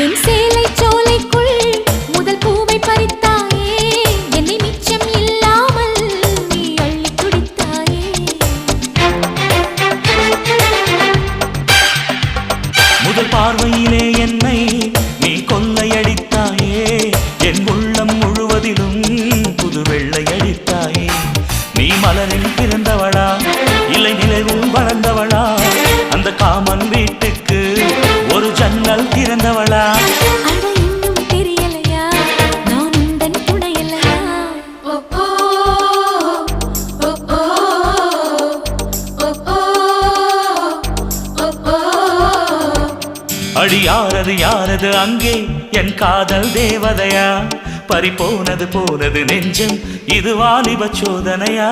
என் சேலை சோலைக்குள் முதல் பூவை பறித்தாயே, என்னை மிச்சம் இல்லாமல் நீ அள்ளி குடித்தாயே. முதல் பார்வையிலே என்னை நீ கொள்ளையடித்தாயே, என் உள்ளம் முழுவதிலும் புது வெள்ளையடித்தாயே. நீ மலரில் பிறந்தவளா இல்லை நிலவில் வளர்ந்தவளா, அந்த காமன் வீட்டுக்கு ஒரு ஜன்னல் திறந்தவளா. அட இன்னும் தெரியலையா நான் உந்தன் துணையல்லையா. அடி யாரது யாரது அங்கே என் காதல் தேவதையா, பறிபோனது போனது நெஞ்சம் இது வாலிப சோதனையா.